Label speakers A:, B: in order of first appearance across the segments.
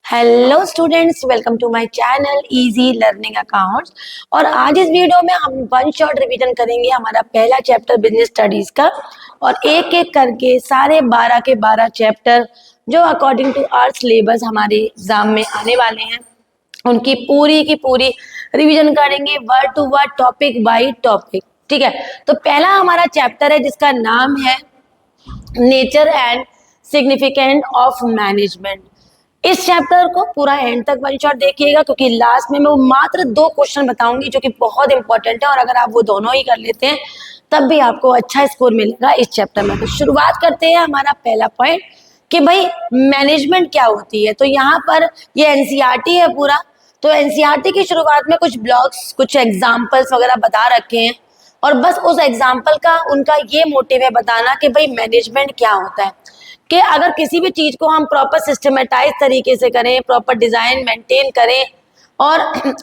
A: Hello students, welcome to my channel easy learning accounts. और आज इस वीडियो में हम वन शॉट रिवीजन करेंगे हमारा पहला चैप्टर बिजनेस स्टडीज का, और एक एक करके सारे 12 के 12 चैप्टर जो अकॉर्डिंग टू आवर सिलेबस हमारे एग्जाम में आने वाले हैं उनकी पूरी की पूरी रिवीजन करेंगे, word to word, topic by topic. ठीक है, तो पहला हमारा चैप्टर है जिसका नाम है nature and significant of management. इस चैप्टर को पूरा एंड तक वन शॉट देखिएगा, क्योंकि लास्ट में मैं वो मात्र 2 क्वेश्चन बताऊंगी जो कि बहुत इंपॉर्टेंट है, और अगर आप वो दोनों ही कर लेते हैं तब भी आपको अच्छा स्कोर मिलेगा इस चैप्टर में। तो शुरुआत करते हैं हमारा पहला पॉइंट कि भाई मैनेजमेंट क्या होती है। तो यहाँ पर ये एनसीईआरटी है पूरा, तो एनसीईआरटी की शुरुआत में कुछ ब्लॉक्स, कुछ एग्जाम्पल्स वगैरह बता रखे हैं, और बस उस एग्जाम्पल का उनका ये मोटिव है बताना कि भाई मैनेजमेंट क्या होता है, कि अगर किसी भी चीज को हम प्रॉपर सिस्टमेटाइज तरीके से करें, प्रॉपर डिजाइन मेंटेन करें, और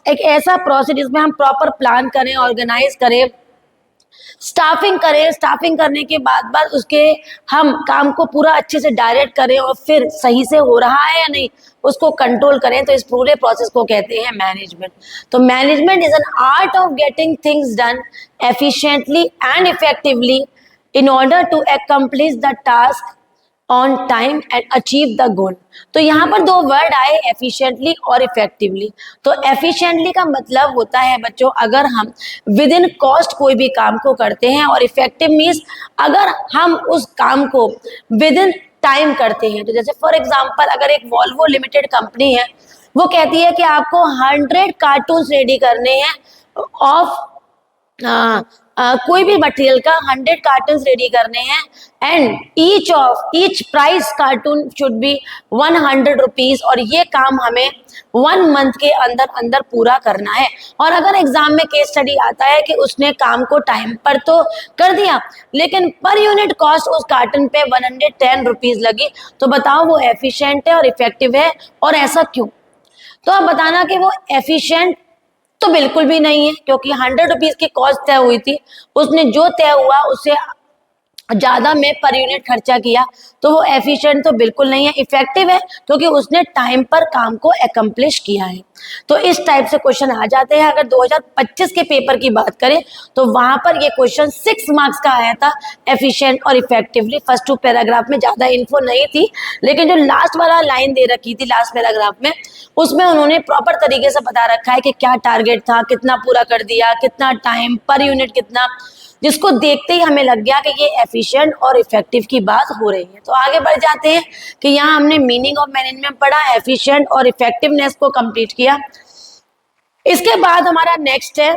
A: एक ऐसा प्रोसेस जिसमें हम प्रॉपर प्लान करें, ऑर्गेनाइज करें, स्टाफिंग करें, स्टाफिंग करने के बाद उसके हम काम को पूरा अच्छे से डायरेक्ट करें, और फिर सही से हो रहा है या नहीं उसको कंट्रोल करें, तो इस पूरे प्रोसेस को कहते हैं मैनेजमेंट। तो management is an art of getting things done efficiently and effectively in order to accomplish the task on time and achieve the goal. तो यहाँ पर 2 वर्ड आए, एफिशिएंटली और इफेक्टिवली। तो एफिशिएंटली का मतलब होता है बच्चों, अगर हम विद इन कॉस्ट कोई भी काम को करते हैं, और इफेक्टिव मीन्स अगर हम उस काम को विद इन टाइम करते हैं। तो जैसे फॉर एग्जाम्पल अगर एक वॉल्वो लिमिटेड कंपनी है, वो कहती है कि आपको 100 कार्टून रेडी करने हैं ऑफ कोई भी मटेरियल का 100 कार्टन रेडी करने हैं, and each price cartoon should be 100 rupees, और ये काम हमें 1 मंथ के अंदर अंदर पूरा करना है। और अगर एग्जाम में केस स्टडी आता है कि उसने काम को टाइम पर तो कर दिया, लेकिन पर यूनिट कॉस्ट उस कार्टन पे 110 रुपीज लगी, तो बताओ वो एफिशिएंट है और इफेक्टिव है, और ऐसा क्यों? तो अब बताना कि वो एफिशिएंट तो बिल्कुल भी नहीं है, क्योंकि 100 रुपीज की कॉस्ट तय हुई थी, उसने जो तय हुआ उससे ज्यादा में पर यूनिट खर्चा किया, तो वो एफिशिएंट तो बिल्कुल नहीं है। इफेक्टिव है क्योंकि उसने टाइम पर काम को एकम्प्लिश किया है। तो इस टाइप से क्वेश्चन आ जाते हैं। अगर 2025 के पेपर की बात करें तो वहां पर ये क्वेश्चन 6 मार्क्स का आया था, एफिशिएंट और इफेक्टिवली। फर्स्ट 2 पैराग्राफ में ज्यादा इन्फो नहीं थी, लेकिन जो लास्ट वाला लाइन दे रखी थी लास्ट पैराग्राफ में, उसमें उन्होंने प्रॉपर तरीके से बता रखा है कि क्या टारगेट था, कितना पूरा कर दिया, कितना टाइम, पर यूनिट कितना, जिसको देखते ही हमें लग गया कि ये एफिशिएंट और इफेक्टिव की बात हो रही है। तो आगे बढ़ जाते हैं कि यहाँ हमने मीनिंग ऑफ मैनेजमेंट पढ़ा, एफिशिएंट और इफेक्टिवनेस को कंप्लीट किया। इसके बाद हमारा नेक्स्ट है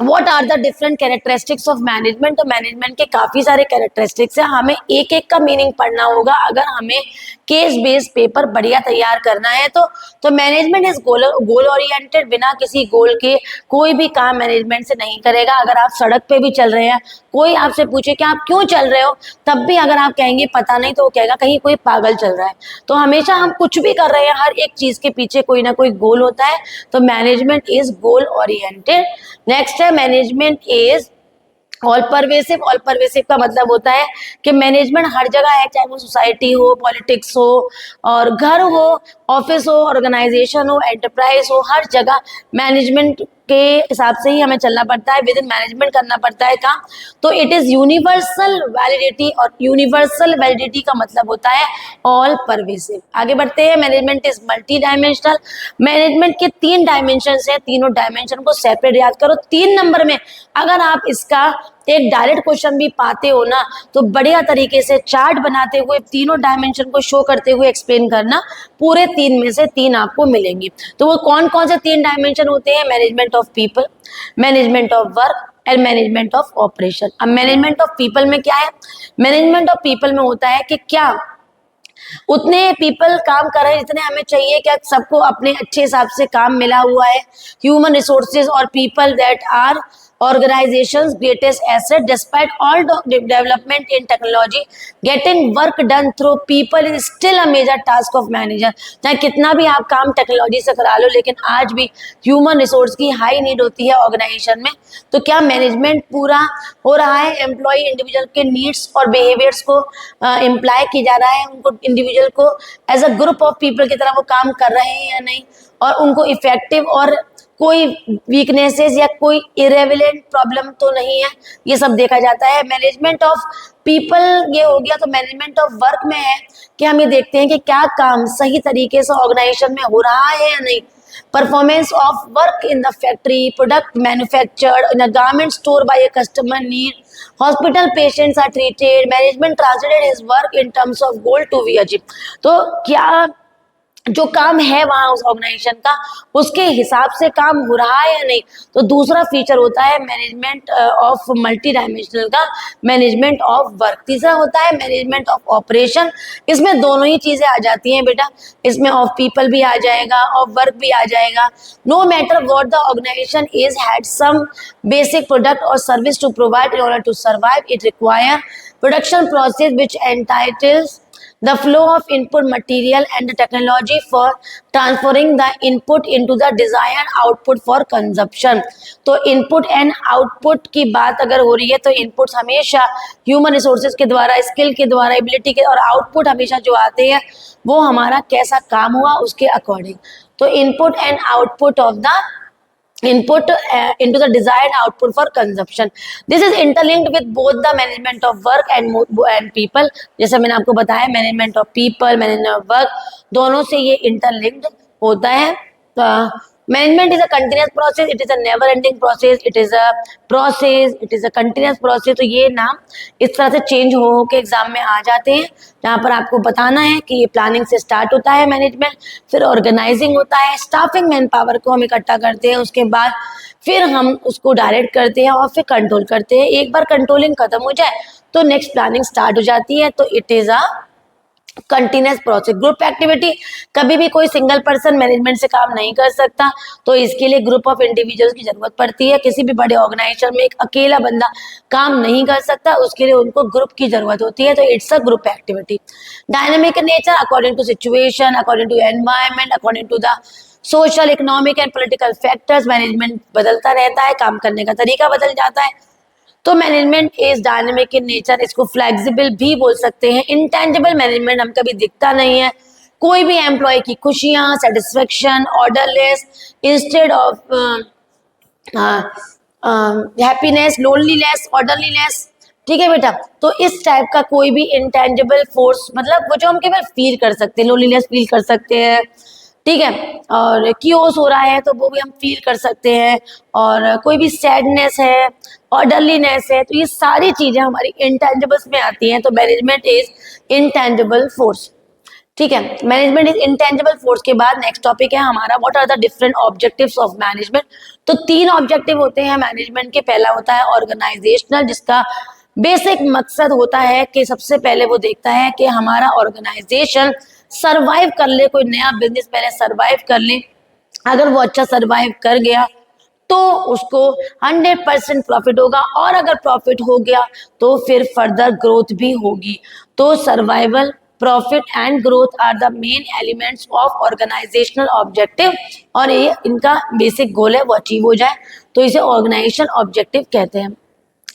A: what are the different characteristics of management. तो मैनेजमेंट के काफी सारे कैरेक्टरिस्टिक्स हैं, हमें एक एक का मीनिंग पढ़ना होगा अगर हमें केस बेस्ड पेपर बढ़िया तैयार करना है। तो मैनेजमेंट इज गोल ओरिएंटेड, बिना किसी गोल के कोई भी काम मैनेजमेंट से नहीं करेगा। अगर आप सड़क पे भी चल रहे हैं, कोई आपसे पूछे कि आप क्यों चल रहे हो, तब भी अगर आप कहेंगे पता नहीं, तो वो कहेगा कहीं कोई पागल चल रहा है। तो हमेशा हम कुछ भी कर रहे हैं, हर एक चीज के पीछे कोई ना कोई गोल होता है। तो management is goal oriented. Next है management is all pervasive. All pervasive का मतलब होता है कि मैनेजमेंट हर जगह है, चाहे वो सोसाइटी हो, पॉलिटिक्स हो, और घर हो, ऑफिस हो, ऑर्गेनाइजेशन हो, एंटरप्राइज हो, हर जगह मैनेजमेंट के हिसाब से ही हमें चलना पड़ता है, विद इन मैनेजमेंट करना पड़ता है काम। तो इट इज यूनिवर्सल वैलिडिटी, और यूनिवर्सल वैलिडिटी का मतलब होता है ऑल परवेसिव। आगे बढ़ते हैं, management is multi dimensional. Management के 3 डायमेंशन हैं, तीनों डायमेंशन को सेपरेट याद करो। 3 नंबर में अगर आप इसका एक डायरेक्ट क्वेश्चन भी पाते हो ना, तो बढ़िया तरीके से चार्ट बनाते हुए तीनों डायमेंशन को शो करते हुए एक्सप्लेन करना, पूरे 3 में से 3 आपको मिलेंगे। तो वो कौन कौन से 3 डायमेंशन होते हैं? Management of people, management of work and management of operation. अब मैनेजमेंट ऑफ पीपल में क्या है? मैनेजमेंट ऑफ पीपल में होता है कि क्या उतने पीपल काम कर रहे हैं जितने हमें चाहिए, क्या सबको अपने अच्छे हिसाब से काम मिला हुआ है। ह्यूमन रिसोर्सेज और people that are organization's greatest asset. Despite all development in technology, getting work done through people is still a major task of manager. चाहे कितना भी आप काम टेक्नोलॉजी से करा लो, लेकिन आज भी ह्यूमन रिसोर्स की हाई नीड होती है ऑर्गेनाइजेशन में. तो क्या मैनेजमेंट पूरा हो रहा है? एम्प्लॉय इंडिविजुअल के नीड्स और बिहेवियर्स को इम्प्लाई की जा रहा है, उनको इंडिविजुअल को as a group of people की तरह वो काम कर रहे हैं या नहीं, और उनको इफेक्टिव और कोई वीकनेसेस या कोई इरेविलेंट प्रॉब्लम तो नहीं है, ये सब देखा जाता है. मैनेजमेंट ऑफ पीपल ये हो गया. तो मैनेजमेंट ऑफ वर्क में है कि हम ये देखते हैं कि क्या काम सही तरीके से ऑर्गेनाइजेशन में हो रहा है या नहीं. Performance of work in the factory, product manufactured in a garment store by a customer need, hospital patients are treated, management translated his work in terms of goal to be achieve. तो क्या जो काम है वहां उस organisation का, उसके हिसाब से काम हो रहा है या नहीं. तो दूसरा फीचर होता है मैनेजमेंट ऑफ मल्टी डायमेंशनल का, मैनेजमेंट ऑफ वर्क. तीसरा होता है मैनेजमेंट ऑफ ऑपरेशन. इसमें दोनों ही चीजें आ जाती हैं बेटा, इसमें ऑफ पीपल भी आ जाएगा, ऑफ वर्क भी आ जाएगा. No matter what the organisation is had some basic product और service to provide in order to survive. It require production process which entitles the flow of input material and the technology for transferring the input into the desired output for consumption. तो input and output की बात अगर हो रही है तो inputs हमेशा human resources के द्वारा, skill के द्वारा, ability के, और output हमेशा जो आते हैं वो हमारा कैसा काम हुआ उसके according. तो input and output of the input into the desired output for consumption. This is interlinked with both the management of work and people. जैसे मैंने आपको बताया management of people, management of work, दोनों से ये interlinked होता है. Management is a continuous process, it is a never ending process, it is a process, it is a continuous process. तो ये नाम इस तरह से चेंज हो के एग्जाम में आ जाते हैं, जहाँ पर आपको बताना है कि ये प्लानिंग से स्टार्ट होता है मैनेजमेंट, फिर ऑर्गेनाइजिंग होता है, स्टाफिंग मैन पावर को हम इकट्ठा करते हैं, उसके बाद फिर हम उसको डायरेक्ट करते हैं और फिर कंट्रोल करते हैं. एक बार कंट्रोलिंग खत्म हो जाए तो नेक्स्ट प्लानिंग स्टार्ट हो जाती है. तो it is a continuous process. Group activity, कभी भी कोई सिंगल पर्सन मैनेजमेंट से काम नहीं कर सकता, तो इसके लिए ग्रुप ऑफ इंडिविजुअल्स की जरूरत पड़ती है. किसी भी बड़े ऑर्गेनाइजेशन में एक अकेला बंदा काम नहीं कर सकता, उसके लिए उनको ग्रुप की जरूरत होती है. तो it's a group activity. Dynamic nature, according to situation, according to environment, according to the social, economic and political factors, management बदलता रहता है, काम करने का तरीका बदल जाता है. तो management is dynamic in nature, इसको फ्लेक्सिबल भी बोल सकते हैं. इंटेंजिबल मैनेजमेंट हम कभी दिखता नहीं है. कोई भी एम्प्लॉय की खुशियां, satisfaction, odourless instead of happiness, loneliness, orderliness. ठीक है बेटा. तो इस टाइप का कोई भी इंटेंजिबल फोर्स, मतलब वो जो हम केवल फील कर सकते हैं, लोनलीनेस फील कर सकते हैं, ठीक है, और क्योस हो रहा है तो वो भी हम फील कर सकते हैं, और कोई भी सैडनेस है, ऑर्डरलीनेस है, तो ये सारी चीजें हमारी इंटेंजिबल्स में आती हैं. तो मैनेजमेंट इज इंटेंजिबल फोर्स. ठीक है, मैनेजमेंट इज इंटेंजिबल फोर्स के बाद नेक्स्ट टॉपिक है हमारा what are the different objectives of management. तो 3 ऑब्जेक्टिव होते हैं मैनेजमेंट के. पहला होता है ऑर्गेनाइजेशनल, जिसका बेसिक मकसद होता है कि सबसे पहले वो देखता है कि हमारा ऑर्गेनाइजेशन सरवाइव कर ले, कोई नया बिजनेस पहले सरवाइव कर ले. अगर वो अच्छा सरवाइव कर गया तो उसको 100% प्रॉफिट होगा, और अगर प्रॉफिट हो गया तो फिर फर्दर ग्रोथ भी होगी. तो survival, profit and growth are the main elements of organisational objective, और ये इनका बेसिक गोल है वो अचीव हो जाए, तो इसे ऑर्गेनाइजेशन ऑब्जेक्टिव कहते हैं.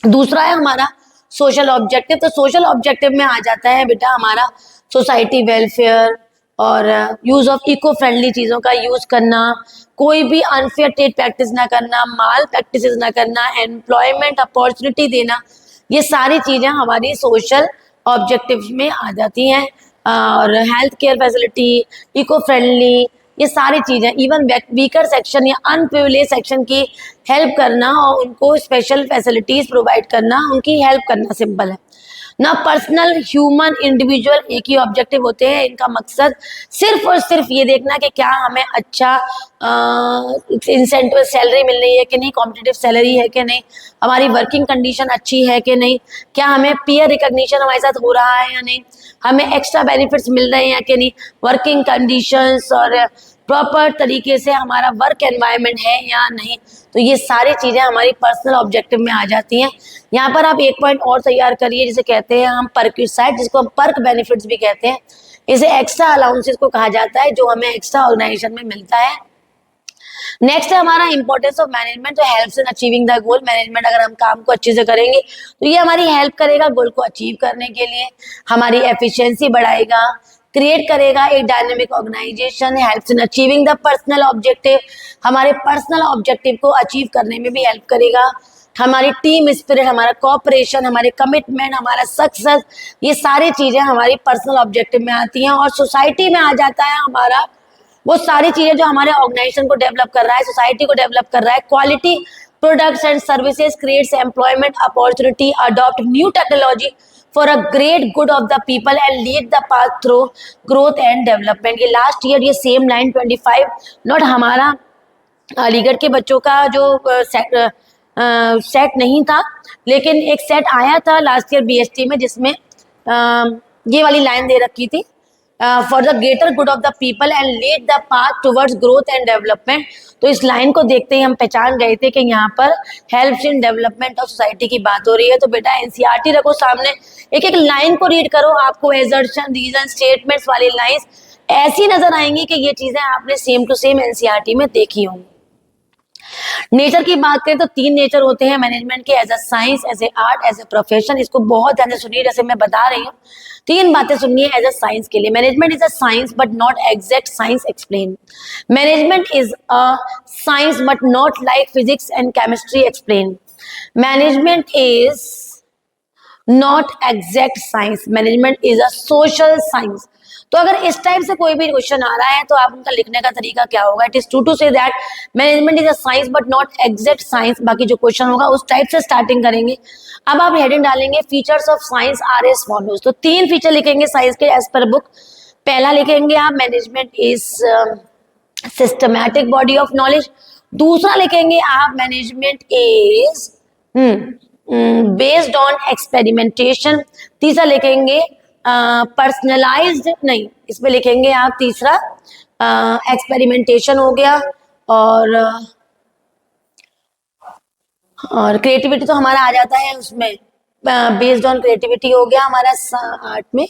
A: दूसरा है हमारा सोशल ऑब्जेक्टिव. तो सोशल ऑब्जेक्टिव में आ जाता है बेटा हमारा सोसाइटी वेलफेयर और यूज ऑफ इको फ्रेंडली चीज़ों का यूज करना, कोई भी अनफेयर ट्रेड प्रैक्टिस ना करना, माल प्रैक्टिसेस ना करना, एम्प्लॉयमेंट अपॉर्चुनिटी देना, ये सारी चीज़ें हमारी सोशल ऑब्जेक्टिव में आ जाती हैं. और health care facility, eco friendly, ये सारी चीज़ें, इवन वीकर सेक्शन या अनप्रिविलेज सेक्शन की हेल्प करना और उनको स्पेशल फैसिलिटीज प्रोवाइड करना, उनकी हेल्प करना सिंपल है ना. पर्सनल, ह्यूमन, इंडिविजुअल एक ही ऑब्जेक्टिव होते हैं. इनका मकसद सिर्फ और सिर्फ ये देखना कि क्या हमें अच्छा इंसेंटिव सैलरी मिल रही है कि नहीं, कॉम्पिटिटिव सैलरी है कि नहीं, हमारी वर्किंग कंडीशन अच्छी है कि नहीं, क्या हमें पीयर रिकॉग्निशन हमारे साथ हो रहा है या नहीं, हमें एक्स्ट्रा बेनिफिट्स मिल रहे हैं कि नहीं, वर्किंग कंडीशंस और प्रॉपर तरीके से हमारा वर्क एनवायरनमेंट है या नहीं। तो ये सारी चीजें हमारी पर्सनल ऑब्जेक्टिव में आ जाती हैं। यहाँ पर आप एक पॉइंट और तैयार करिए, जिसे कहते हैं हम परक्यूसाइड, जिसको हम पर्क बेनिफिट्स भी कहते हैं। इसे एक्स्ट्रा अलाउंसेस को कहा जाता है जो हमें एक्स्ट्रा ऑर्गेनाइजेशन में मिलता है। नेक्स्ट है हमारा इंपॉर्टेंस ऑफ मैनेजमेंट, जो helps in achieving the goal. Management अगर हम काम को अच्छे से करेंगे तो ये हमारी हेल्प करेगा गोल को अचीव करने के लिए, हमारी एफिशिएंसी बढ़ाएगा, क्रिएट करेगा एक dynamic organisation, helps in achieving the personal objective, हमारे पर्सनल ऑब्जेक्टिव को अचीव करने में भी हेल्प करेगा, हमारी टीम स्पिरिट, हमारा कोऑपरेशन, हमारे कमिटमेंट, हमारा सक्सेस, ये सारी चीजें हमारी पर्सनल ऑब्जेक्टिव में आती हैं। और सोसाइटी में आ जाता है हमारा वो सारी चीजें जो हमारे ऑर्गेनाइजेशन को डेवलप कर रहा है, सोसाइटी को डेवलप कर रहा है। Quality products and services creates employment opportunity, adopt new technology for a great good of the people and lead the path through growth and development. ये लास्ट ईयर ये सेम लाइन 25 नॉट हमारा अलीगढ़ के बच्चों का जो सेट नहीं था, लेकिन एक सेट आया था लास्ट ईयर बीएसटी में, जिसमें ये वाली लाइन दे रखी थी, for the greater good of the people and lead the path towards growth and development. तो इस लाइन को देखते ही हम पहचान गए थे कि यहाँ पर helps in development of society की बात हो रही है। तो बेटा एनसीईआरटी रखो सामने, एक एक लाइन को रीड करो, आपको एजर्शन, रीजन, स्टेटमेंट्स वाली लाइंस ऐसी नजर आएंगी कि ये चीजें आपने सेम टू सेम एनसीईआरटी में देखी होंगी। नेचर की बात करें तो 3 नेचर होते हैं मैनेजमेंट के, as a science, as a art, as a profession. इसको बहुत ध्यान से सुनिए, जैसे मैं बता रही हूँ 3 बातें सुनिए एज अ साइंस के लिए। Management is a science but not exact science explain. Management is a science but not like physics and chemistry explain. Management is not exact science, management is a social science. तो अगर इस type से कोई भी question आ रहा है तो आप उनका लिखने का तरीका क्या होगा? It is true to say that management is a science but not exact science. बाकी जो क्वेश्चन होगा उस टाइप से स्टार्टिंग करेंगे। अब आप हेडिंग डालेंगे features of science are as follows. तो 3 फीचर लिखेंगे साइंस के एज पर बुक। पहला लिखेंगे आप management is systematic body of knowledge. दूसरा लिखेंगे आप management is based on experimentation. तीसरा लिखेंगे पर्सनलाइज्ड, नहीं इसमें लिखेंगे आप तीसरा एक्सपेरिमेंटेशन हो गया, और क्रिएटिविटी तो हमारा आ जाता है उसमें, बेस्ड ऑन क्रिएटिविटी हो गया हमारा आर्ट में।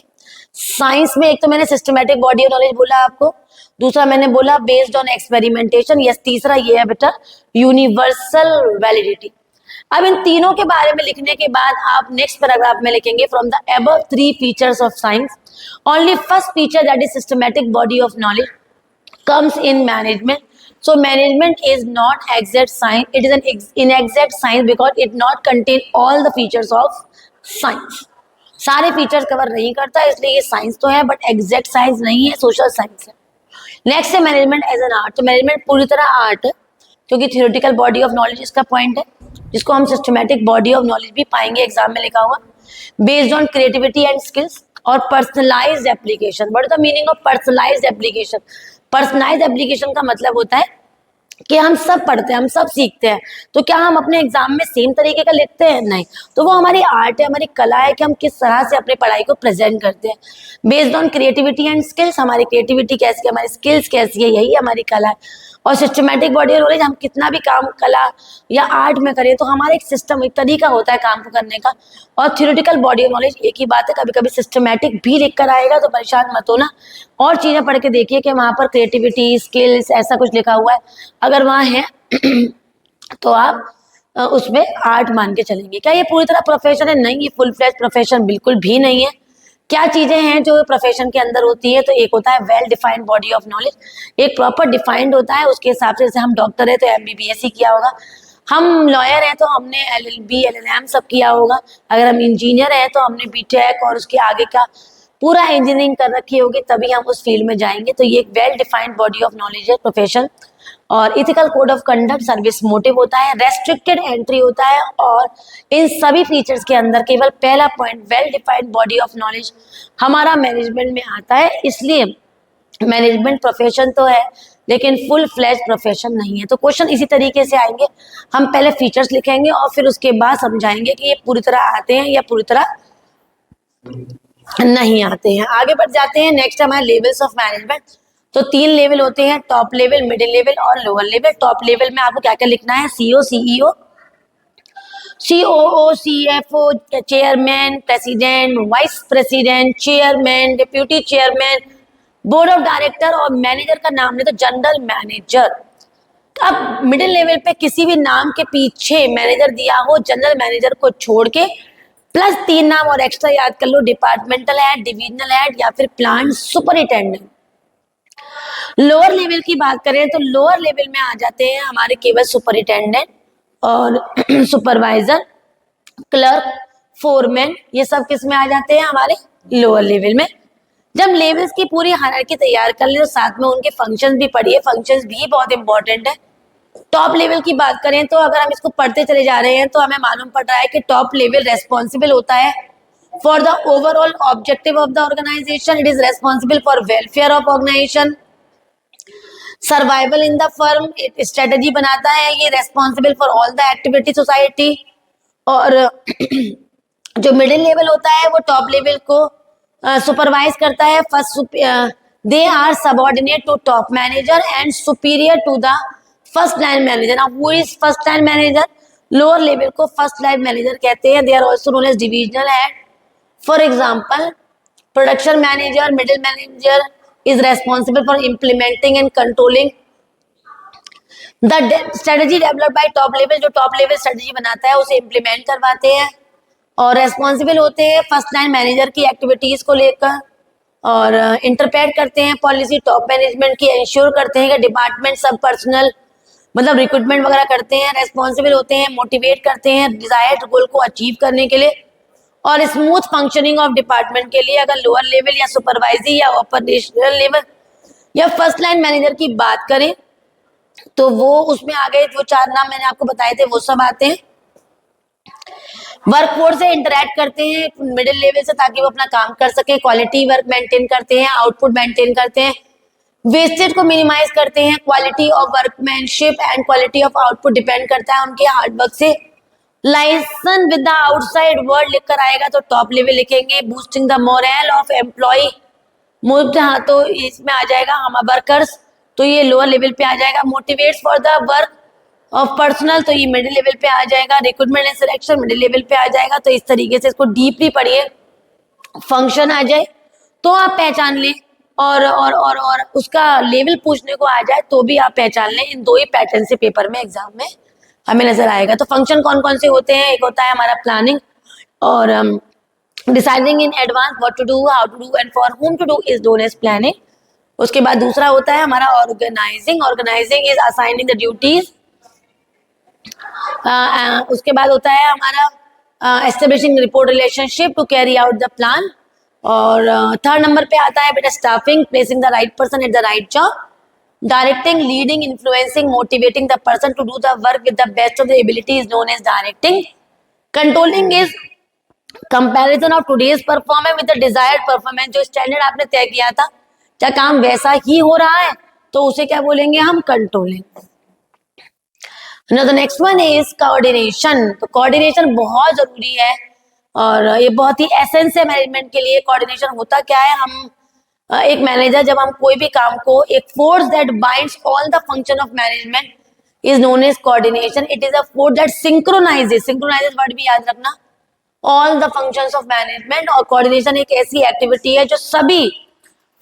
A: साइंस में एक तो मैंने सिस्टमैटिक बॉडी ऑफ नॉलेज बोला आपको, दूसरा मैंने बोला बेस्ड ऑन एक्सपेरिमेंटेशन, यस तीसरा ये है बेटा यूनिवर्सल वैलिडिटी। अब इन तीनों के बारे में लिखने के बाद आप नेक्स्ट पैराग्राफ में लिखेंगे from the above 3 features of science only first feature that is systematic body of knowledge comes in management. So management is not exact science, it is an inexact science because it not contain all the features of science. सारे features cover नहीं करता, इसलिए ये science तो है but exact science नहीं है, social science है। नेक्स्ट है मैनेजमेंट एज एन आर्ट। तो मैनेजमेंट पूरी तरह आर्ट है, क्योंकि थ्योरेटिकल बॉडी ऑफ नॉलेज इसका पॉइंट है, जिसको हम सिस्टमैटिक बॉडी ऑफ नॉलेज भी पाएंगे एग्जाम में लिखा हुआ, based on creativity and skills और personalised application. What is the meaning of personalised application? Personalised application का मतलब होता है कि हम सब पढ़ते हैं, हम सब सीखते हैं, तो क्या हम अपने एग्जाम में सेम तरीके का लिखते हैं? नहीं। तो वो हमारी आर्ट है, हमारी कला है कि हम किस तरह से अपनी पढ़ाई को प्रेजेंट करते हैं। Based on creativity and skills, हमारी क्रिएटिविटी कैसी है, हमारी स्किल्स कैसी है, यही हमारी कला है। और सिस्टमैटिक बॉडी ऑफ नॉलेज, हम कितना भी काम कला या आर्ट में करें तो हमारा एक सिस्टम, एक तरीका होता है काम को करने का। और थ्योरेटिकल बॉडी ऑफ नॉलेज एक ही बात है, कभी कभी सिस्टमैटिक भी लिख कर आएगा तो परेशान मत होना, और चीजें पढ़ के देखिए कि वहां पर क्रिएटिविटी, स्किल्स ऐसा कुछ लिखा हुआ है, अगर वहां है तो आप उसमें आर्ट मान के चलेंगे। क्या ये पूरी तरह प्रोफेशन है? नहीं, ये फुल फ्लेज प्रोफेशन बिल्कुल भी नहीं है। क्या चीजें हैं जो प्रोफेशन के अंदर होती है? तो एक होता है well defined body of knowledge, एक प्रॉपर डिफाइंड होता है, उसके हिसाब से जैसे हम डॉक्टर है तो एमबीबीएस ही किया होगा, हम लॉयर हैं तो हमने एलएलबी, एलएलएम सब किया होगा, अगर हम इंजीनियर हैं तो हमने बीटेक और उसके आगे का पूरा इंजीनियरिंग कर रखी होगी, तभी हम उस फील्ड में जाएंगे। तो ये एक well defined body of knowledge है प्रोफेशन। और ethical code of conduct, service motive होता है, रेस्ट्रिक्टेड एंट्री होता है, और इन सभी फीचर्स के अंदर केवल पहला point well defined body of knowledge हमारा मैनेजमेंट में आता है। इसलिए मैनेजमेंट प्रोफेशन तो है लेकिन फुल फ्लैश प्रोफेशन नहीं है। तो क्वेश्चन इसी तरीके से आएंगे, हम पहले फीचर्स लिखेंगे और फिर उसके बाद समझाएंगे कि ये पूरी तरह आते हैं या पूरी तरह नहीं आते हैं। आगे बढ़ जाते हैं, नेक्स्ट हमारे लेवल्स ऑफ मैनेजमेंट। तो 3 लेवल होते हैं, टॉप लेवल, मिडिल लेवल और लोअर लेवल। टॉप लेवल में आपको क्या क्या लिखना है, CEO, CEO, COO, CFO, chairman, president, vice president, chairman, deputy chairman, board of director और मैनेजर का नाम ले तो जनरल मैनेजर। अब मिडिल लेवल पे किसी भी नाम के पीछे मैनेजर दिया हो, जनरल मैनेजर को छोड़ के, प्लस 3 नाम और एक्स्ट्रा याद कर लो, डिपार्टमेंटल हेड, डिविजनल हेड या फिर प्लांट सुपरिटेंडेंट। लोअर लेवल की बात करें तो लोअर लेवल में आ जाते हैं हमारे केवल सुपरिटेंडेंट और सुपरवाइजर, क्लर्क, फोरमैन, ये सब किस में आ जाते हैं, हमारे लोअर लेवल में। जब लेवल्स की पूरी हायरार्की तैयार कर ले तो साथ में उनके फंक्शंस भी पढ़िए, फंक्शंस भी बहुत इंपॉर्टेंट है। टॉप लेवल की बात करें तो अगर हम इसको पढ़ते चले जा रहे हैं तो हमें मालूम पड़ रहा है कि टॉप लेवल रेस्पॉन्सिबल होता है for the overall objective of the organisation, it is responsible for welfare of organisation, survival in the firm, strategy बनाता है, ये responsible for all the activity society. और जो मिडिल लेवल होता है वो टॉप लेवल को सुपरवाइज करता है। First they are subordinate to top manager and superior to the first line manager. Now who is first line manager, lower level को first line manager कहते हैं। They are also known as divisional head. For example production manager, middle manager is responsible for implementing and controlling the strategy developed by top level। जो top level strategy बनाता है उसे implement करवाते हैं और responsible होते हैं फर्स्ट लाइन मैनेजर की एक्टिविटीज को लेकर और इंटरप्रेट करते हैं पॉलिसी टॉप मैनेजमेंट की, इंश्योर करते हैं कि डिपार्टमेंट सब पर्सनल मतलब रिक्रूटमेंट वगैरह करते हैं, रेस्पॉन्सिबल होते हैं, मोटिवेट करते हैं डिजायर्ड गोल को अचीव करने के लिए और स्मूथ फंक्शनिंग ऑफ डिपार्टमेंट के लिए। अगर लोअर लेवल या सुपरवाइजरी या ऑपरेशनल लेवल या फर्स्ट लाइन मैनेजर की बात करें तो वो उसमें आ गए, वो 4 नाम मैंने आपको बताए थे वो सब आते हैं। वर्कफोर्स से इंटरेक्ट करते हैं मिडिल लेवल से ताकि वो अपना काम कर सके, क्वालिटी वर्क मेंटेन करते हैं, आउटपुट मेंटेन करते हैं, वेस्टेज को मिनिमाइज करते हैं, quality of workmanship and quality of output depend करता है उनके हार्डवर्क से। Liaison with the outside world लिखकर आएगा तो टॉप लेवल लिखेंगे। Boosting the morale of employ, हाँ तो इसमें आ जाएगा हम वर्कर्स, तो ये लोअर लेवल पे आ जाएगा। Motivates for the work of personal, तो ये मिडिल लेवल पे आ जाएगा। Recruitment and selection middle level पे आ जाएगा। तो इस तरीके से इसको डीपली पढ़िए, फंक्शन आ जाए तो आप पहचान लें और उसका लेवल पूछने को आ जाए तो भी आप पहचान लें। इन 2 ही पैटर्न से पेपर में एग्जाम में हमें नजर आएगा। तो फंक्शन कौन कौन से होते हैं, एक होता है हमारा प्लानिंग और deciding in advance what to do, how to do and for whom to do is known as planning. उसके बाद दूसरा होता है हमारा organising, organising is assigning the duties. उसके बाद होता है हमारा establishing report relationship to carry out the plan. और थर्ड नंबर पे आता है बेटा staffing, placing the right person at the right job. Directing, leading, influencing, motivating the person to do the work with the best of the ability is known as directing. Controlling is comparison of today's performance with the desired performance। जो standard आपने तय किया था क्या काम वैसा ही हो रहा है तो उसे क्या बोलेंगे हम, controlling. Now the next one is coordination। तो कोऑर्डिनेशन बहुत जरूरी है और ये बहुत ही एसेंस है मैनेजमेंट के लिए। कोऑर्डिनेशन होता क्या है, हम एक मैनेजर जब हम कोई भी काम को, एक force that binds all the function of management is known as coordination. It is a force that synchronises word भी याद रखना, all the functions of management. और कोऑर्डिनेशन एक ऐसी एक्टिविटी है जो सभी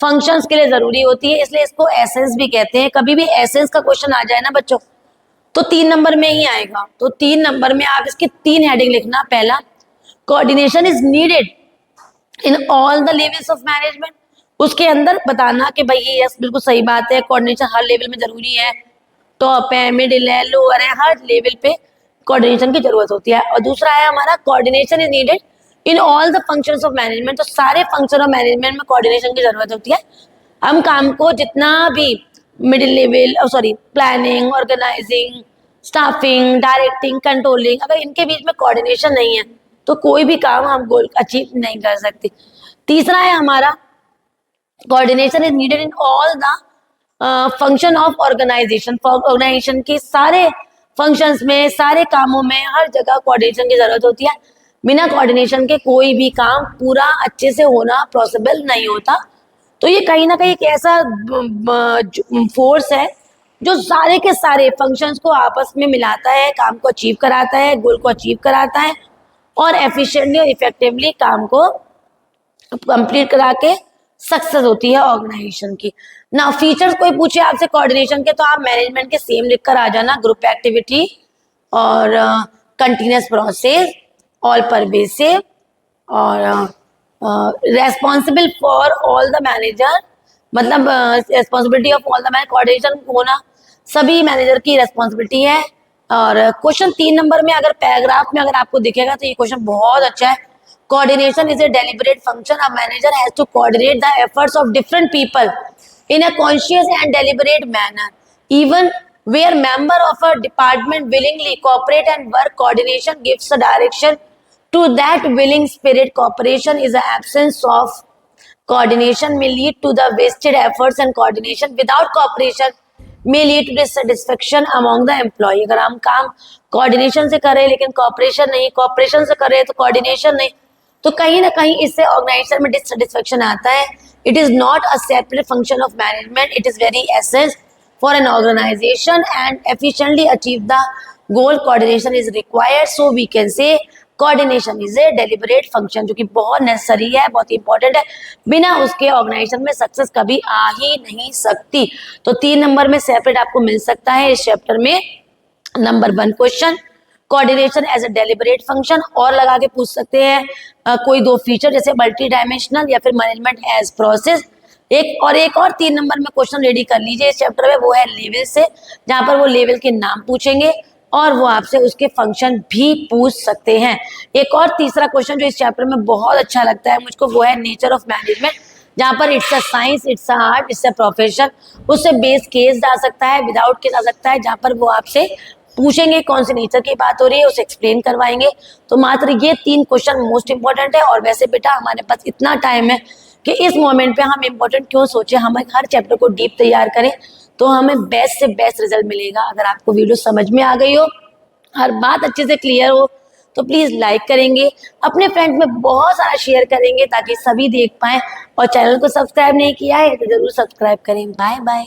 A: फंक्शंस के लिए जरूरी होती है, इसलिए इसको एसेंस भी कहते हैं। कभी भी एसेंस का क्वेश्चन आ जाए ना बच्चों तो 3 नंबर में ही आएगा। तो 3 नंबर में आप इसकी 3 हेडिंग लिखना। पहला, coordination is needed in all the levels of management. उसके अंदर बताना कि भाई ये यस बिल्कुल सही बात है, कोऑर्डिनेशन हर लेवल में जरूरी है, टॉप है, मिडिल है, लोअर है, हर लेवल पे कोऑर्डिनेशन की जरूरत होती है। और दूसरा है हमारा coordination is needed in all the functions of management. तो सारे फंक्शन ऑफ मैनेजमेंट में कोऑर्डिनेशन की जरूरत होती है। हम काम को जितना भी middle level planning, organising, staffing, directing, controlling, अगर इनके बीच में कोऑर्डिनेशन नहीं है तो कोई भी काम हम गोल अचीव नहीं कर सकते। तीसरा है हमारा coordination is needed in all the function of organisation. Organisation के सारे फंक्शंस में, सारे कामों में, हर जगह कोऑर्डिनेशन की जरूरत होती है। बिना कोऑर्डिनेशन के कोई भी काम पूरा अच्छे से होना पॉसिबल नहीं होता। तो ये कहीं ना कहीं एक ऐसा फोर्स है जो सारे के सारे फंक्शंस को आपस में मिलाता है, काम को अचीव कराता है, गोल को अचीव कराता है और एफिशिएंटली और इफेक्टिवली काम को कंप्लीट करा के सक्सेस होती है ऑर्गेनाइजेशन की। ना फीचर्स कोई पूछे आपसे कोऑर्डिनेशन के तो आप मैनेजमेंट के सेम लिख कर आ जाना, ग्रुप एक्टिविटी और कंटिन्यूस प्रोसेस, ऑल परवेसिव और responsible for all the manager, मतलब responsibility of all the manager, coordination होना सभी मैनेजर की रेस्पॉन्सिबिलिटी है। और क्वेश्चन 3 नंबर में अगर पैराग्राफ में अगर आपको दिखेगा तो ये क्वेश्चन बहुत अच्छा है। Coordination is a deliberate function, a manager has to coordinate the efforts of different people in a conscious and deliberate manner, even where member of a department willingly cooperate and work. Coordination gives a direction to that willing spirit. Cooperation is the absence of coordination may lead to the wasted efforts, and coordination without cooperation may lead to dissatisfaction among the employee. अगर हम काम coordination से करें लेकिन corporation नहीं, corporation से करें तो कोऑर्डिनेशन नहीं, तो कहीं ना कहीं इससे ऑर्गेनाइजेशन में डिससेटिस्फेक्शन आता है। It is not a separate function of management, it is very essence for an organisation and efficiently achieve the goal. Coordination is required, so we can say coordination is a deliberate function, जो कि बहुत necessary है, बहुत important है। बिना उसके organisation में success कभी आ ही नहीं सकती। तो 3 नंबर में सेपरेट आपको मिल सकता है इस चैप्टर में। Number 1 question, coordination as a deliberate function, और लगा के पूछ सकते हैं कोई 2 फीचर जैसे मल्टी डायमेंशनल या फिर मैनेजमेंट एज प्रोसेस। एक और 3 नंबर में क्वेश्चन रेडी कर लीजिए इस चैप्टर में, वो है लेवल से, जहां पर वो लेवल के नाम पूछेंगे और वो आपसे उसके फंक्शन भी पूछ सकते हैं। एक और तीसरा क्वेश्चन जो इस चैप्टर में बहुत अच्छा लगता है मुझको, वो है नेचर ऑफ मैनेजमेंट, जहाँ पर it's a science, it's a art, it's a profession. उससे बेस केस जा सकता है, विदाउट केस आ सकता है, जहाँ पर वो आपसे पूछेंगे कौन से नेचर की बात हो रही है, उसे एक्सप्लेन करवाएंगे। तो मात्र ये 3 क्वेश्चन मोस्ट इंपॉर्टेंट है। और वैसे बेटा हमारे पास इतना टाइम है कि इस मोमेंट पे हम इम्पोर्टेंट क्यों सोचे, हम हर चैप्टर को डीप तैयार करें तो हमें बेस्ट से बेस्ट रिजल्ट मिलेगा। अगर आपको वीडियो समझ में आ गई हो, हर बात अच्छे से क्लियर हो, तो प्लीज लाइक करेंगे, अपने फ्रेंड्स में बहुत सारा शेयर करेंगे ताकि सभी देख पाएं। और चैनल को सब्सक्राइब नहीं किया है तो जरूर सब्सक्राइब करें। Bye bye.